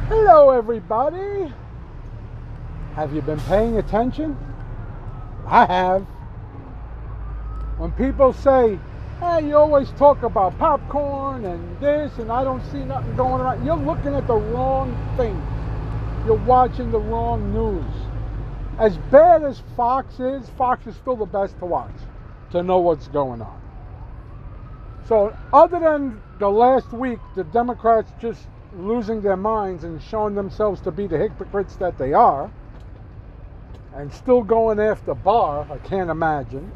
Hello, everybody. Have you been paying attention? I have. When people say, hey, you always talk about popcorn and this, and I don't see nothing going on, you're looking at the wrong things. You're watching the wrong news. As bad as Fox is still the best to watch, to know what's going on. So, other than the last week, the Democrats just losing their minds and showing themselves to be the hypocrites that they are, and still going after Barr, I can't imagine.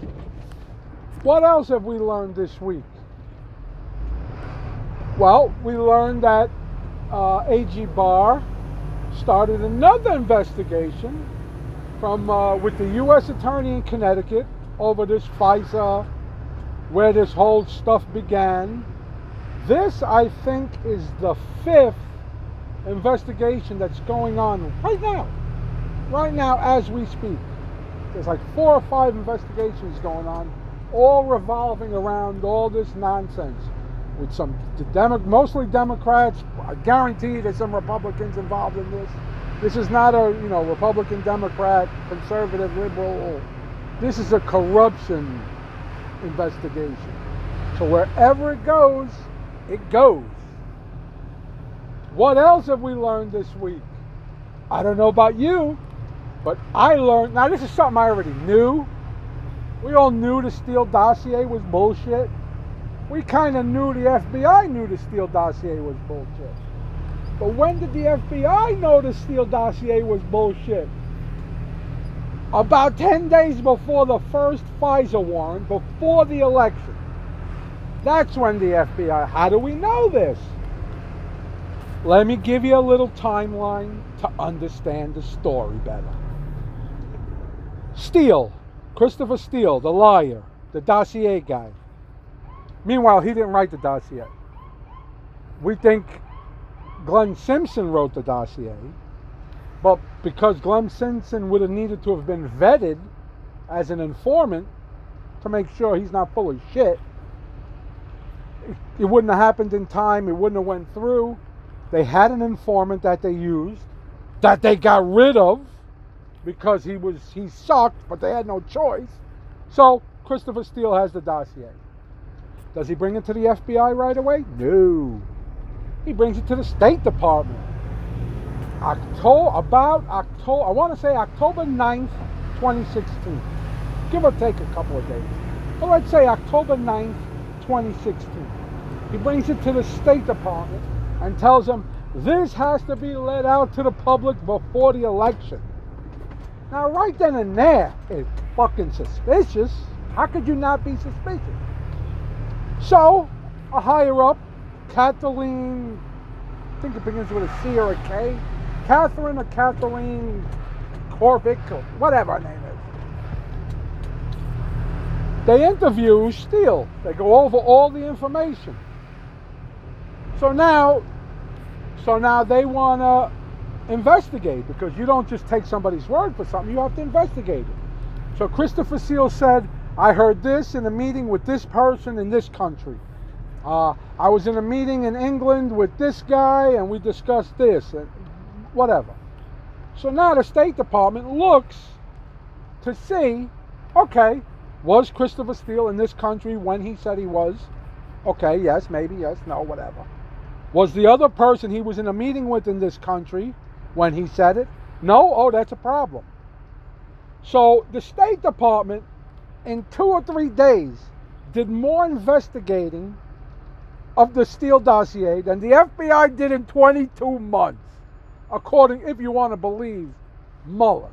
What else have we learned this week? Well, we learned that A.G. Barr started another investigation with the U.S. Attorney in Connecticut over this FISA, where this whole stuff began. This, I think, is the 5th investigation that's going on right now as we speak. There's like 4 or 5 investigations going on, all revolving around all this nonsense, with mostly Democrats. I guarantee there's some Republicans involved in this. This is not a Republican, Democrat, conservative, liberal. This is a corruption investigation. So wherever it goes, it goes. What else have we learned this week? I don't know about you, but I learned, now this is something I already knew. We all knew the Steele dossier was bullshit. We kind of knew the FBI knew the Steele dossier was bullshit. But when did the FBI know the Steele dossier was bullshit? About 10 days before the first FISA warrant, before the election. That's when the FBI, how do we know this? Let me give you a little timeline to understand the story better. Steele, Christopher Steele, the liar, the dossier guy. Meanwhile, he didn't write the dossier. We think Glenn Simpson wrote the dossier, but because Glenn Simpson would have needed to have been vetted as an informant to make sure he's not full of shit, it wouldn't have happened in time. It wouldn't have went through. They had an informant that they used, that they got rid of because he sucked, but they had no choice. So Christopher Steele has the dossier. Does he bring it to the FBI right away? No. He brings it to the State Department. I want to say October 9th, 2016. Give or take a couple of days. But let's say October 9th, 2016. He brings it to the State Department and tells them this has to be let out to the public before the election. Now, right then and there, it's fucking suspicious. How could you not be suspicious? So, a higher up, Kathleen, I think it begins with a C or a K, Catherine or Kathleen Corvick, or whatever her name is. They interview Steele. They go over all the information. So now they want to investigate, because you don't just take somebody's word for something, you have to investigate it. So Christopher Steele said, I heard this in a meeting with this person in this country. I was in a meeting in England with this guy and we discussed this and whatever. So now the State Department looks to see, okay, was Christopher Steele in this country when he said he was? Okay, yes, maybe, yes, no, whatever. Was the other person he was in a meeting with in this country when he said it? No? Oh, that's a problem. So the State Department, in 2 or 3 days, did more investigating of the Steele dossier than the FBI did in 22 months, according, if you want to believe, Mueller.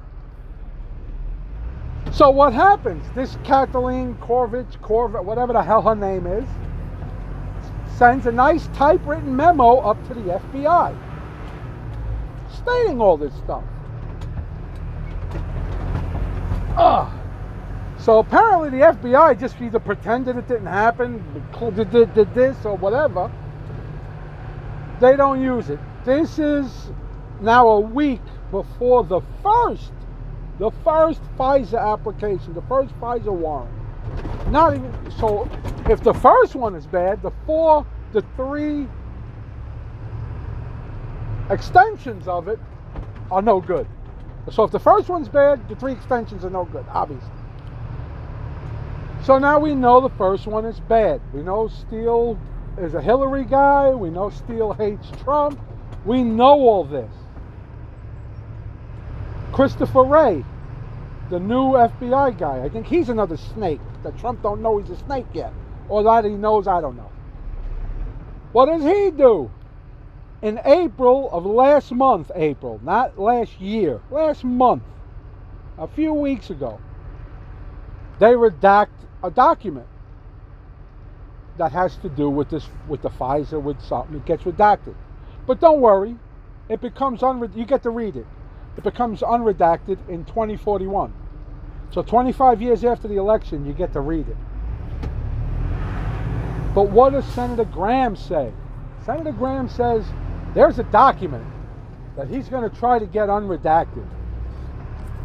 So what happens? This Kathleen Corvick, whatever the hell her name is, sends a nice typewritten memo up to the FBI stating all this stuff. So apparently the FBI just either pretended it didn't happen, did this or whatever. They don't use it. This is now a week before the first FISA application, the first FISA warrant. Not even so. If the first one is bad, the three extensions of it are no good. So if the first one's bad, the 3 extensions are no good, obviously. So now we know the first one is bad. We know Steele is a Hillary guy. We know Steele hates Trump. We know all this. Christopher Wray, the new FBI guy, I think he's another snake that Trump don't know he's a snake yet. Or that he knows, I don't know. What does he do? In April of last month, April, not last year, last month, a few weeks ago, they redact a document that has to do with this, with the Pfizer, with something. It gets redacted. But don't worry, it becomes you get to read it. It becomes unredacted in 2041. So 25 years after the election, you get to read it. But what does Senator Graham say? Senator Graham says there's a document that he's going to try to get unredacted.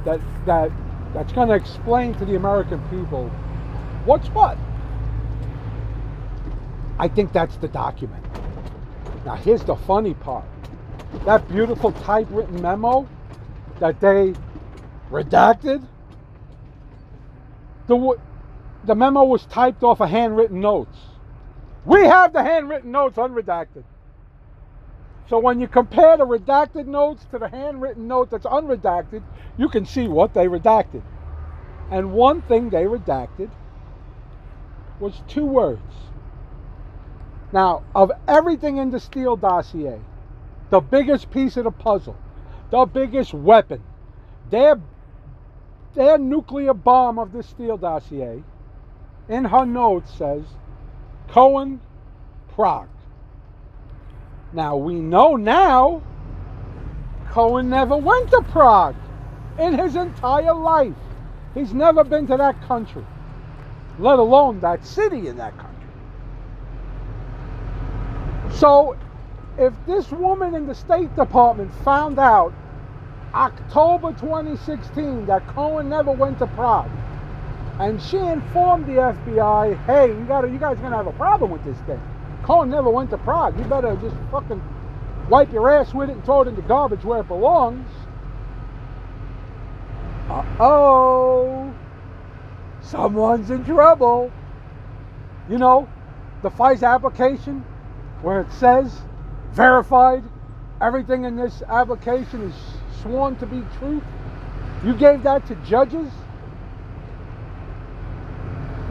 That's going to explain to the American people what's what. I think that's the document. Now here's the funny part. That beautiful typewritten memo that they redacted, the memo was typed off of handwritten notes. We have the handwritten notes unredacted. So when you compare the redacted notes to the handwritten note that's unredacted, you can see what they redacted. And one thing they redacted was 2 words. Now, of everything in the Steele dossier, the biggest piece of the puzzle, the biggest weapon, their nuclear bomb of the Steele dossier, in her notes says, Cohen, Prague. Now, we know now, Cohen never went to Prague in his entire life. He's never been to that country, let alone that city in that country. So, if this woman in the State Department found out October 2016 that Cohen never went to Prague, and she informed the FBI, hey, you guys are going to have a problem with this thing. Cohen never went to Prague. You better just fucking wipe your ass with it and throw it in the garbage where it belongs. Uh-oh. Someone's in trouble. You know, the Pfizer application where it says, verified, everything in this application is sworn to be truth. You gave that to judges?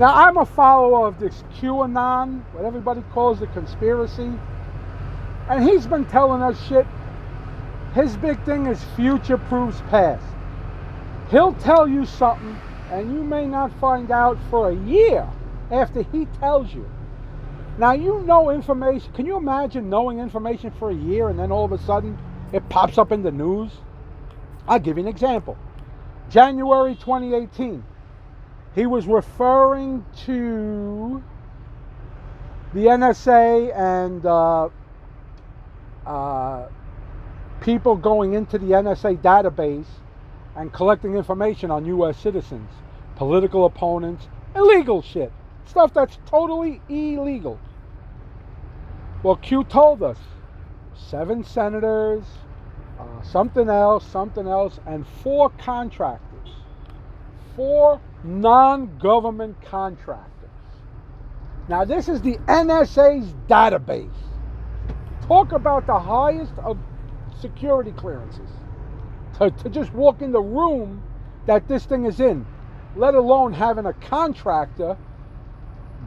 Now, I'm a follower of this QAnon, what everybody calls the conspiracy. And he's been telling us shit. His big thing is future proofs past. He'll tell you something, and you may not find out for a year after he tells you. Now, you know information. Can you imagine knowing information for a year and then all of a sudden it pops up in the news? I'll give you an example. January 2018. He was referring to the NSA and people going into the NSA database and collecting information on U.S. citizens, political opponents, illegal shit. Stuff that's totally illegal. Well, Q told us 7 senators, something else, and 4 contractors. 4 non-government contractors. Now, this is the NSA's database. Talk about the highest of security clearances. To just walk in the room that this thing is in, let alone having a contractor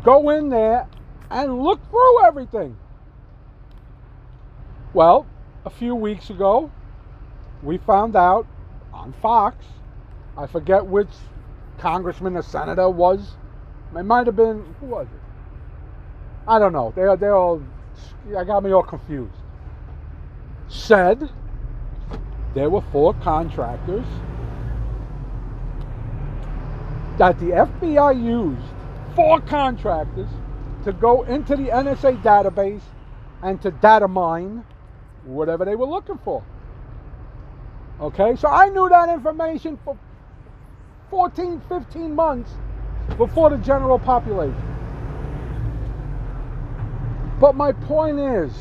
go in there and look through everything. Well, a few weeks ago, we found out on Fox, I forget which congressman or senator was. It might have been, who was it? I don't know. They're all, I got me all confused. Said there were 4 contractors that the FBI used, 4 contractors, to go into the NSA database and to data mine whatever they were looking for. Okay, so I knew that information for 14, 15 months before the general population. But my point is,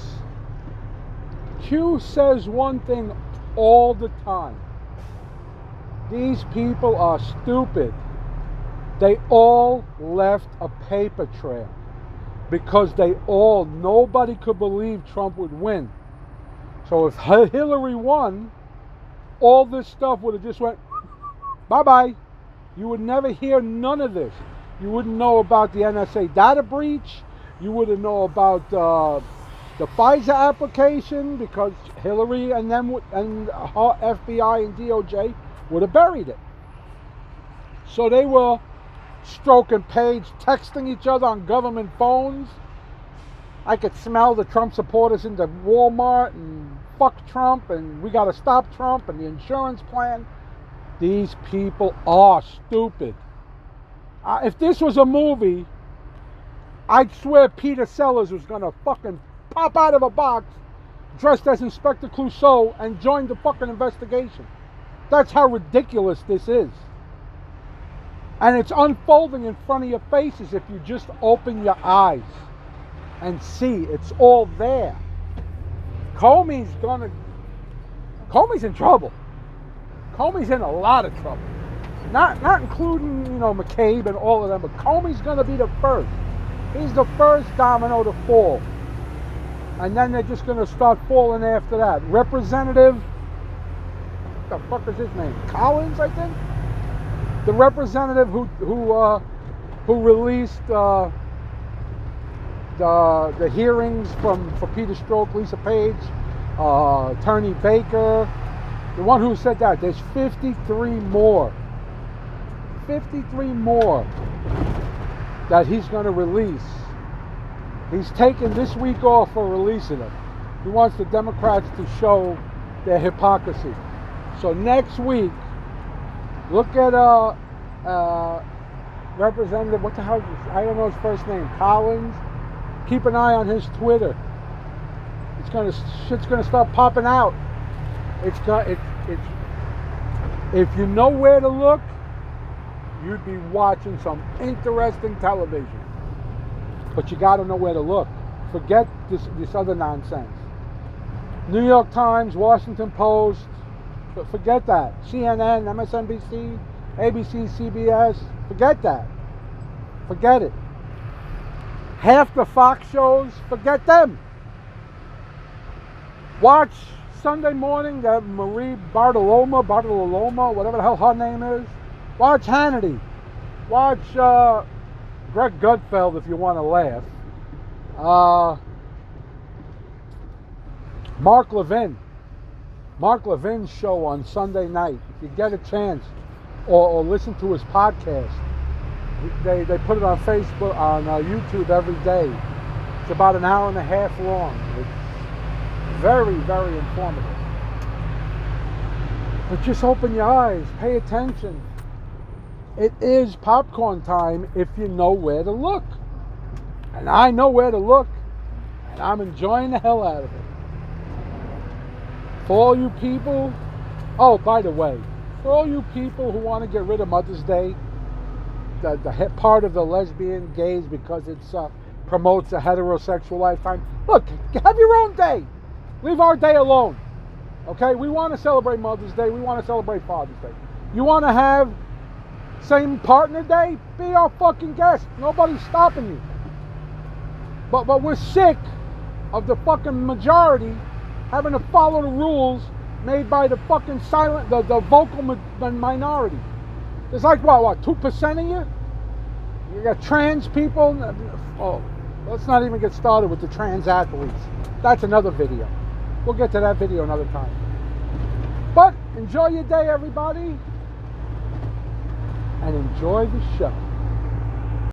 Q says one thing all the time. These people are stupid. They all left a paper trail because nobody could believe Trump would win. So if Hillary won, all this stuff would have just went bye-bye. You would never hear none of this. You wouldn't know about the NSA data breach. You wouldn't know about the FISA application because Hillary and them and FBI and DOJ would have buried it. So they were stroking Page, texting each other on government phones. I could smell the Trump supporters into Walmart and fuck Trump and we got to stop Trump and the insurance plan. These people are stupid. If this was a movie, I'd swear Peter Sellers was going to fucking pop out of a box dressed as Inspector Clouseau and join the fucking investigation. That's how ridiculous this is. And it's unfolding in front of your faces if you just open your eyes and see. It's all there. Comey's in trouble. Comey's in a lot of trouble. Not including, McCabe and all of them, but Comey's going to be the first. He's the first domino to fall. And then they're just going to start falling after that. Representative, what the fuck is his name? Collins, I think? The representative who released the hearings for Peter Strzok, Lisa Page, Attorney Baker, the one who said that. There's 53 more. 53 more that he's going to release. He's taken this week off for releasing them. He wants the Democrats to show their hypocrisy. So next week, look at Representative, what the hell, I don't know his first name, Collins. Keep an eye on his Twitter. Shit's gonna start popping out. If you know where to look, you'd be watching some interesting television. But you gotta know where to look. Forget this other nonsense. New York Times, Washington Post, forget that. CNN, MSNBC, ABC, CBS, forget that. Forget it. Half the Fox shows, forget them. Watch Sunday morning that Marie Bartiromo, whatever the hell her name is. Watch Hannity. Watch Greg Gutfeld if you want to laugh. Mark Levin's show on Sunday night. If you get a chance, or listen to his podcast. They put it on Facebook, on YouTube every day. It's about an hour and a half long. It's very, very informative. But just open your eyes, pay attention. It is popcorn time if you know where to look. And I know where to look, and I'm enjoying the hell out of it. For all you people, oh, by the way, for all you people who want to get rid of Mother's Day, the part of the lesbian, gays, because it promotes a heterosexual lifetime, look, have your own day. Leave our day alone. Okay? We want to celebrate Mother's Day. We want to celebrate Father's Day. You want to have same partner day? Be our fucking guest. Nobody's stopping you. But we're sick of the fucking majority having to follow the rules made by the fucking silent, the vocal minority. There's like, what, 2% of you? You got trans people. Oh, let's not even get started with the trans athletes. That's another video. We'll get to that video another time. But enjoy your day, everybody. And enjoy the show.